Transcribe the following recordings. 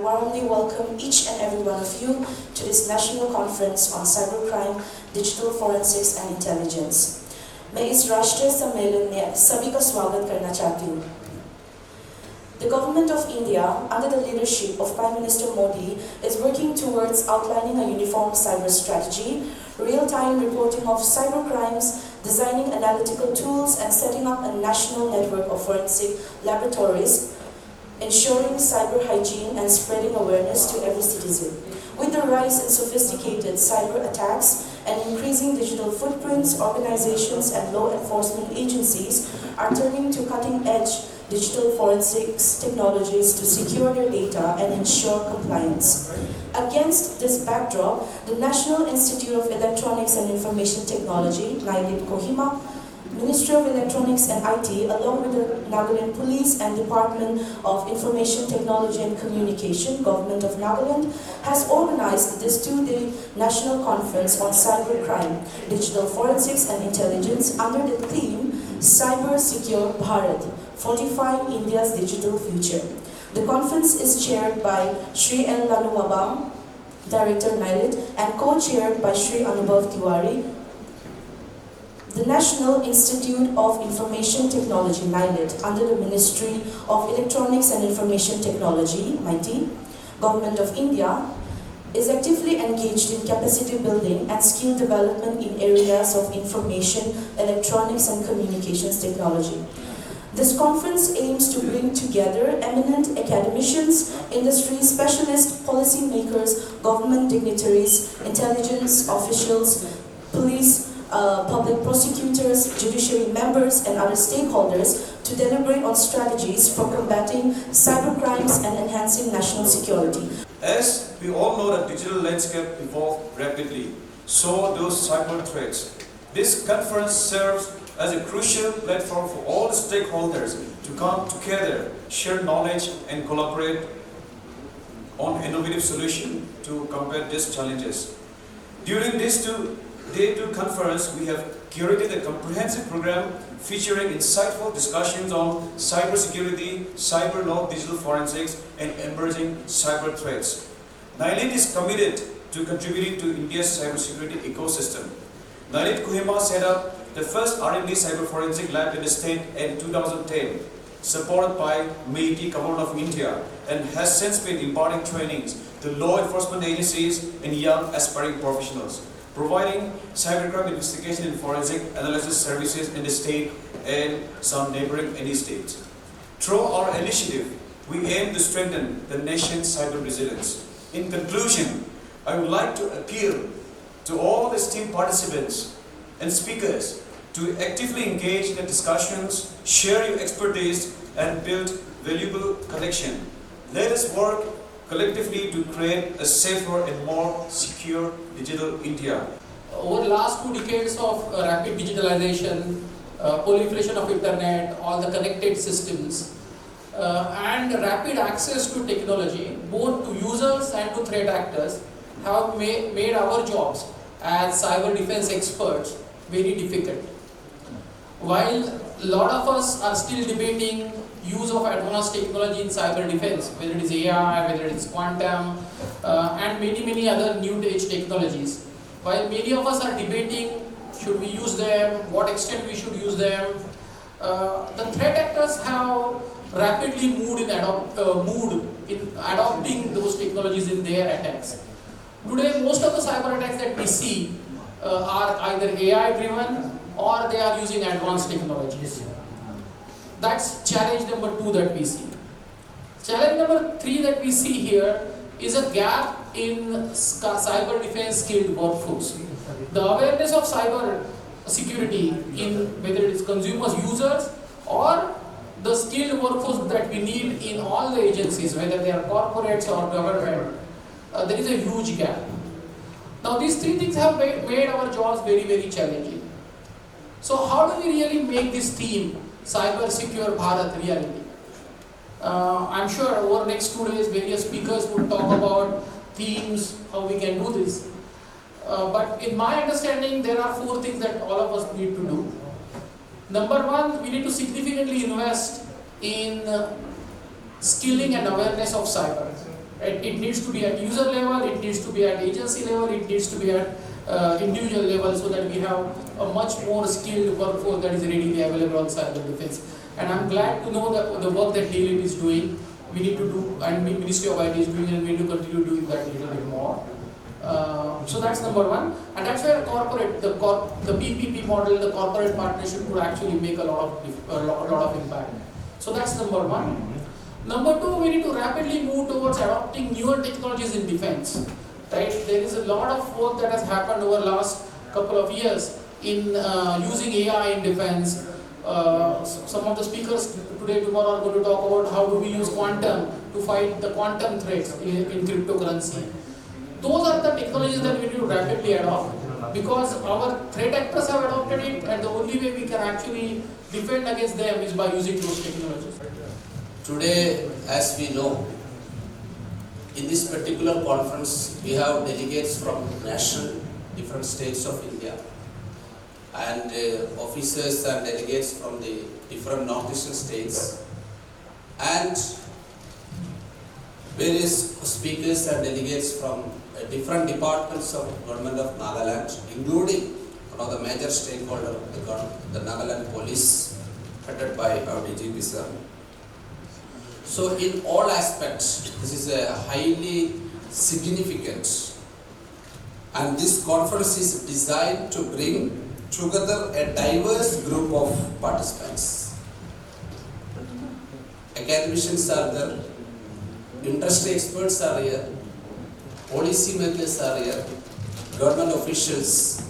warmly welcome each and every one of you to this National Conference on Cybercrime, Digital Forensics and Intelligence. मैं इस राष्ट्रीय सम्मेलन में सभी का स्वागत करना चाहती हूँ। The Government of India, under the leadership of Prime Minister Modi, is working towards outlining a uniform cyber strategy, real-time reporting of cybercrimes, designing analytical tools, and setting up a national network of forensic laboratories, ensuring cyber hygiene and spreading awareness to every citizen. With the rise in sophisticated cyber attacks and increasing digital footprints, organizations and law enforcement agencies are turning to cutting-edge digital forensics technologies to secure their data and ensure compliance. Against this backdrop, the National Institute of Electronics and Information Technology, Kohima, Ministry of Electronics and IT, along with the Nagaland Police and Department of Information Technology and Communication, Government of Nagaland, has organized this two-day national conference on cybercrime, digital forensics and intelligence under the theme Cyber Secure Bharat, Fortifying India's Digital Future. The conference is chaired by Shri L. Lanuwabam, Director NILIT, and co-chaired by Shri Anubhav Tiwari. The National Institute of Information Technology, NILIT, under the Ministry of Electronics and Information Technology, MIT, Government of India, is actively engaged in capacity building and skill development in areas of information, electronics and communications technology. This conference aims to bring together eminent academicians, industry specialists, policymakers, government dignitaries, intelligence officials, police, public prosecutors, judiciary members, and other stakeholders to deliberate on strategies for combating cybercrimes and enhancing national security. As we all know, the digital landscape evolves rapidly, so do cyber threats. This conference serves as a crucial platform for all the stakeholders to come together, share knowledge, and collaborate on innovative solutions to combat these challenges. During this Day 2 conference, we have curated a comprehensive program featuring insightful discussions on cybersecurity, cyber law, digital forensics, and emerging cyber threats. NILIT is committed to contributing to India's cybersecurity ecosystem. NILIT Kohima set up the first R&D cyber forensic lab in the state in 2010, supported by MIT, Government of India, and has since been imparting trainings to law enforcement agencies and young aspiring professionals, providing cybercrime investigation and forensic analysis services in the state and some neighboring states. Through our initiative, we aim to strengthen the nation's cyber resilience. In conclusion, I would like to appeal to all esteemed participants and speakers to actively engage in the discussions, share your expertise, and build valuable connection. Let us work collectively to create a safer and more secure digital India. Over the last 2 decades of rapid digitalization, proliferation of internet, all the connected systems, and rapid access to technology, both to users and to threat actors, have made our jobs as cyber defense experts very difficult. While a lot of us are still debating use of advanced technology in cyber defense, whether it is AI, whether it is quantum, and many other new age technologies. While many of us are debating should we use them, what extent we should use them, the threat actors have rapidly moved in adopting those technologies in their attacks. Today, most of the cyber attacks that we see are either AI driven or they are using advanced technologies. That's challenge number 2 that we see. Challenge number 3 that we see here is a gap in cyber defense skilled workforce. The awareness of cyber security in whether it is consumers, users, or the skilled workforce that we need in all the agencies, whether they are corporates or government, there is a huge gap. Now these 3 things have made our jobs very challenging. So how do we really make this theme, Cyber Secure Bharat, reality? I'm sure over the next 2 days various speakers would talk about themes, how we can do this. But in my understanding, there are 4 things that all of us need to do. Number 1, we need to significantly invest in skilling and awareness of cyber. It needs to be at user level, it needs to be at agency level, it needs to be at individual level, so that we have a much more skilled workforce that is readily available on cyber defense. And I'm glad to know that the work that DLIT is doing, we need to do, and Ministry of IT is doing, and we need to continue doing that a little bit more. So that's number one, and that's where the PPP model, the corporate partnership, could actually make a lot of impact. So that's number one. Number two, we need to rapidly move towards adopting newer technologies in defense. Right? There is a lot of work that has happened over the last couple of years in using AI in defense. Some of the speakers today, tomorrow, are going to talk about how do we use quantum to fight the quantum threats in cryptocurrency. Those are the technologies that we need to rapidly adopt, because our threat actors have adopted it, and the only way we can actually defend against them is by using those technologies. Today, as we know, in this particular conference, we have delegates from national, different states of India, and officers and delegates from the different northeastern states, and various speakers and delegates from different departments of government of Nagaland, including one of the major stakeholders, the Nagaland police, headed by our DGP sir. So in all aspects, this is a highly significant, and this conference is designed to bring together a diverse group of participants. Academicians are there, industry experts are here, policy makers are here, government officials,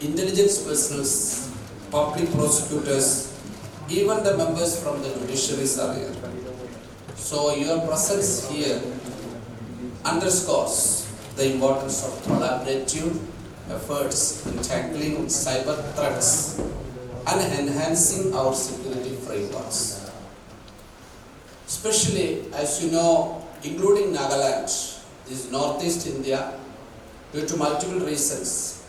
intelligence personnel, public prosecutors, even the members from the judiciaries are here. So your presence here underscores the importance of collaborative efforts in tackling cyber threats and enhancing our security frameworks. Especially, as you know, including Nagaland, this is Northeast India, due to multiple reasons,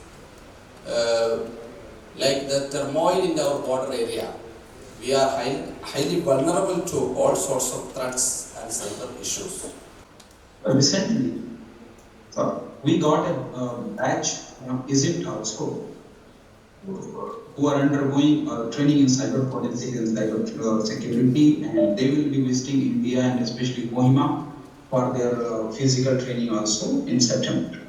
like the turmoil in our border area, we are highly vulnerable to all sorts of threats and cyber issues. Recently, we got a batch from Egypt also, who are undergoing training in cyber forensic and cyber security, and they will be visiting India and especially Kohima for their physical training also in September.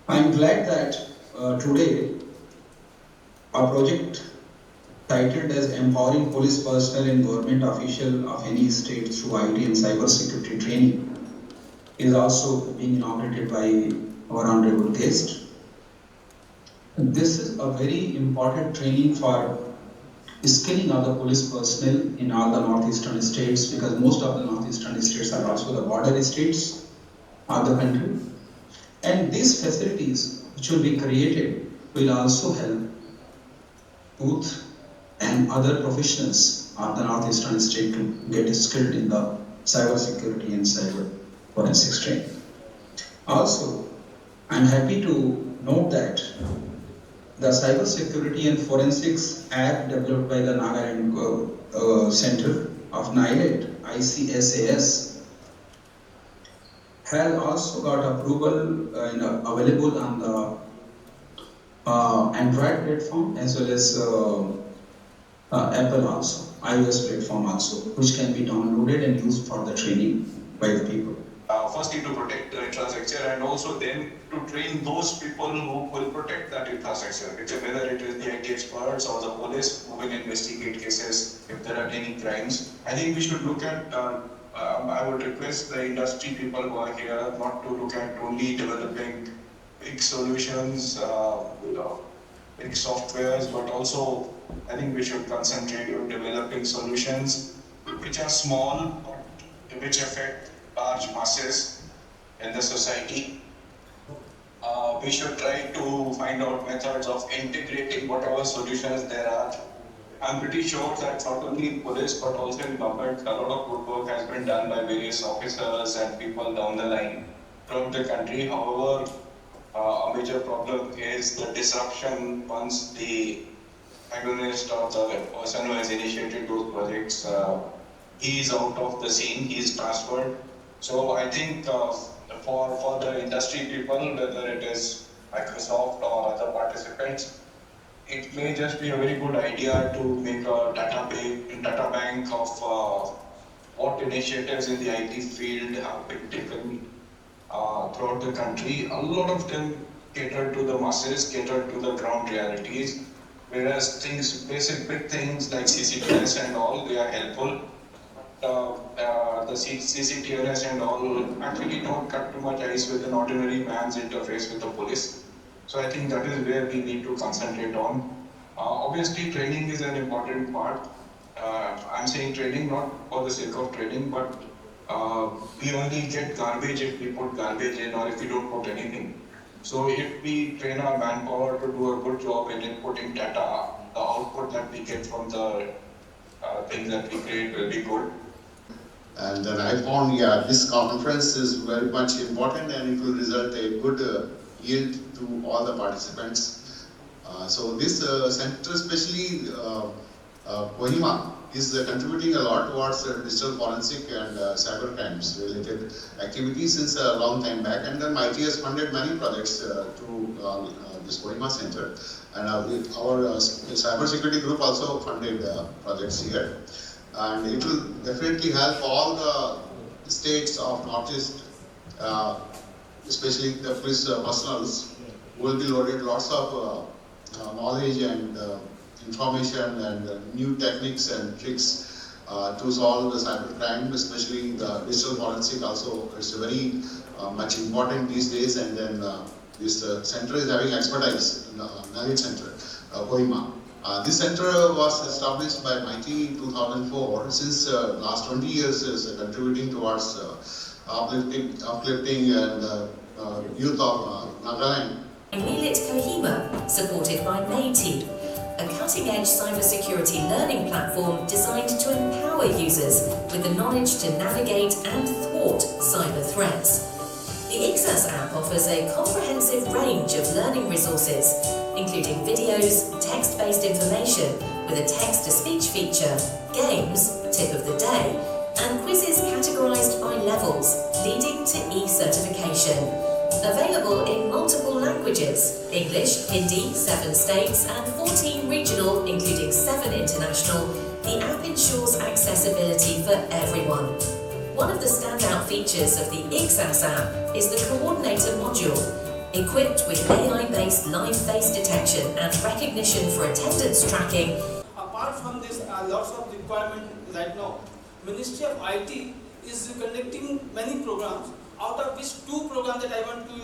I am glad that today our project, titled as Empowering Police Personnel and Government Official of any state through IT and cyber security training, is also being inaugurated by our honorable guest. This is a very important training for skilling of the police personnel in all the northeastern states, because most of the northeastern states are also the border states of the country. And these facilities which will be created will also help youth and other professionals of the northeastern state to get skilled in the cyber security and cyber forensics training. Also, I am happy to note that the Cyber Security and Forensics Act developed by the Nagaland Center of NILET, ICSAS, has also got approval available on the Android platform as well as Apple also, iOS platform also, which can be downloaded and used for the training by the people. Firstly, to protect the infrastructure, and also then to train those people who will protect that infrastructure, whether it is the IT experts or the police who will investigate cases if there are any crimes. I think we should look at, I would request the industry people who are here not to look at only developing big solutions, big softwares, but also I think we should concentrate on developing solutions which are small but which affect large masses in the society. We should try to find out methods of integrating whatever solutions there are. I'm pretty sure that not only in police but also in government, a lot of good work has been done by various officers and people down the line throughout the country. However, a major problem is the disruption once the antagonist or the person who has initiated those projects he is out of the scene, he is transferred. So I think for the industry people, whether it is Microsoft or other participants, it may just be a very good idea to make a data bank of what initiatives in the IT field have been taken throughout the country. A lot of them cater to the masses, cater to the ground realities, whereas big things like CCTS and all, they are helpful. The CCTNS and all actually don't cut too much ice with an ordinary man's interface with the police. So I think that is where we need to concentrate on. Obviously, training is an important part. I'm saying training not for the sake of training, but we only get garbage if we put garbage in or if we don't put anything. So if we train our manpower to do a good job in inputting data, the output that we get from the things that we create will be good. And then I found, this conference is very much important and it will result a good yield to all the participants. So this center, especially Kohima, is contributing a lot towards digital forensic and cyber crimes related activities since a long time back. And then MIT has funded many projects to this Kohima center. And our cyber security group also funded projects here. And it will definitely help all the states of Northeast, especially the police personals, who will be loaded lots of knowledge and information and new techniques and tricks to solve the cyber crime, especially the digital forensic also. It's very much important these days. And then this center is having expertise, knowledge center, Kohima. This center was established by MIT in 2004. Since last 20 years is contributing towards uplifting and youth of Nagaland. Meet Kohima, supported by MAITI, a cutting-edge cybersecurity learning platform designed to empower users with the knowledge to navigate and thwart cyber threats. The IXAS app offers a comprehensive range of learning resources, including videos, text-based information with a text-to-speech feature, games, tip of the day, and quizzes categorized by levels, leading to e-certification. Available in multiple languages: English, Hindi, 7 states, and 14 regional, including 7 international. The app ensures accessibility for everyone. One of the standout features of the IXAS app is the Coordinator module. Equipped with AI-based live face detection and recognition for attendance tracking. Apart from this, lots of requirement right now. Ministry of IT is conducting many programs, out of which 2 programs that I want to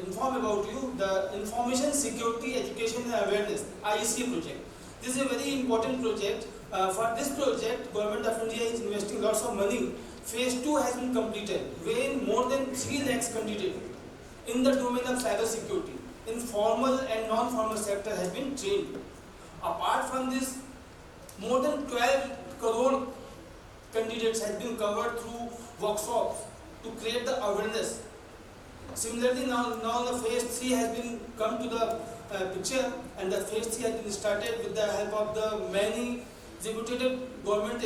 inform about you: the Information Security Education and Awareness (IEC) project. This is a very important project. For this project, Government of India is investing lots of money. Phase 2 has been completed, wherein more than 3 lakhs candidates in the domain of cyber security, in formal and non-formal sector has been trained. Apart from this, more than 12 crore candidates have been covered through workshops to create the awareness. Similarly, now the phase 3 has been come to the picture, and the phase 3 has been started with the help of the many reputed government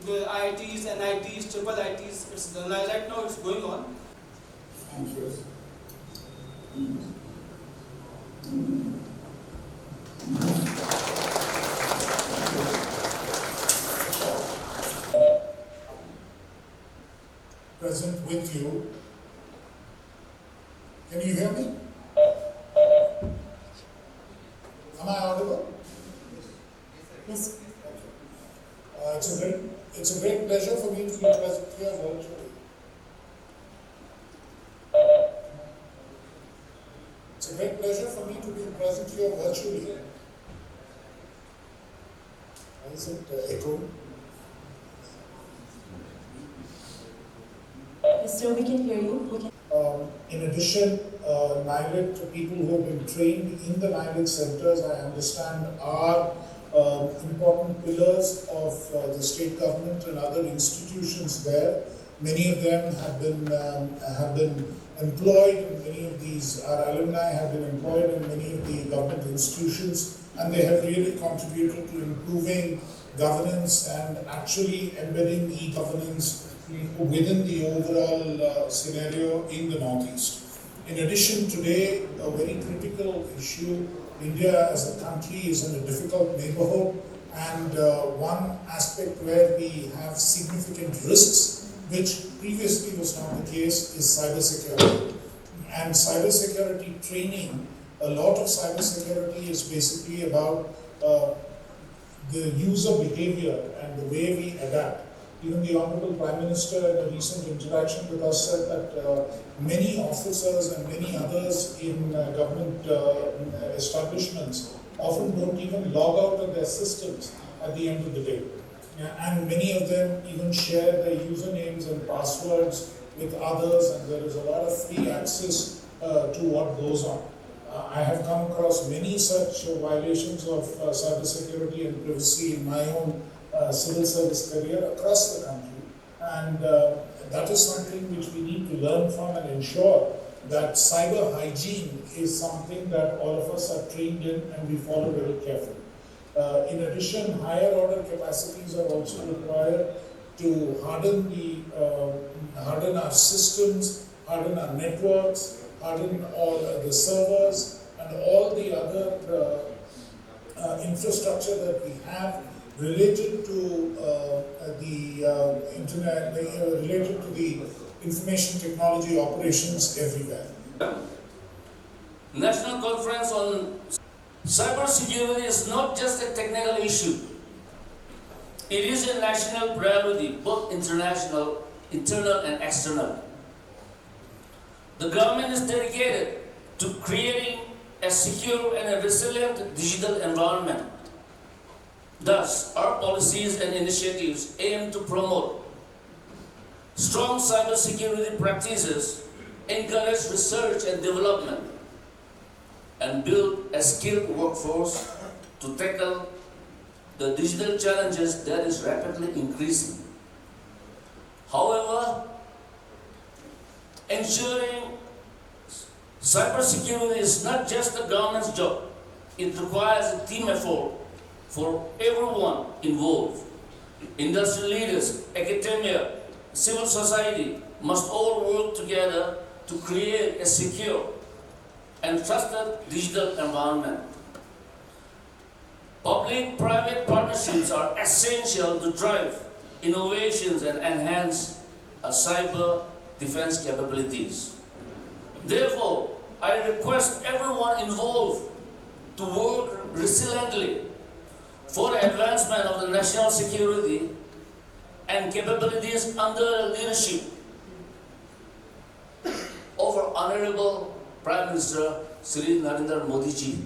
the IITs, NITs, triple ITs. Right now it's going on. Thank you. Present with you. Can you hear me? Am I audible? Yes. It's a great pleasure for me to be present here virtually. It's a great pleasure for me to be present here virtually. Is it echoing? Yes, sir, we can hear you. In addition, NILIT people who have been trained in the NILIT centers, I understand, are important pillars of the state government and other institutions there. Many of them have been employed in many of these. Our alumni have been employed in many of the government institutions and they have really contributed to improving governance and actually embedding e-governance within the overall scenario in the Northeast. In addition, today, a very critical issue, India as a country is in a difficult neighborhood, and one aspect where we have significant risks, which previously was not the case, is cybersecurity. And cybersecurity training, a lot of cybersecurity is basically about the user behavior and the way we adapt. Even the Honorable Prime Minister in a recent interaction with us said that many officers and many others in government establishments often don't even log out of their systems at the end of the day. And many of them even share their usernames and passwords with others, and there is a lot of free access to what goes on. I have come across many such violations of cybersecurity and privacy in my own civil service career across the country, and that is something which we need to learn from and ensure that cyber hygiene is something that all of us are trained in and we follow very carefully. In addition, higher order capacities are also required to harden our systems, harden our networks, harden all the servers and all the other infrastructure that we have related to the internet, related to the information technology operations everywhere. National Conference on Cybersecurity is not just a technical issue. It is a national priority, both international, internal and external. The government is dedicated to creating a secure and a resilient digital environment. Thus, our policies and initiatives aim to promote strong cybersecurity practices, encourage research and development, and build a skilled workforce to tackle the digital challenges that is rapidly increasing. However, ensuring cybersecurity is not just the government's job. It requires a team effort for everyone involved. Industry leaders, academia, civil society must all work together to create a secure and trusted digital environment. Public-private partnerships are essential to drive innovations and enhance our cyber defense capabilities. Therefore, I request everyone involved to work resiliently for the advancement of the national security and capabilities under the leadership of our Honorable Prime Minister Shri Narendra Modi ji.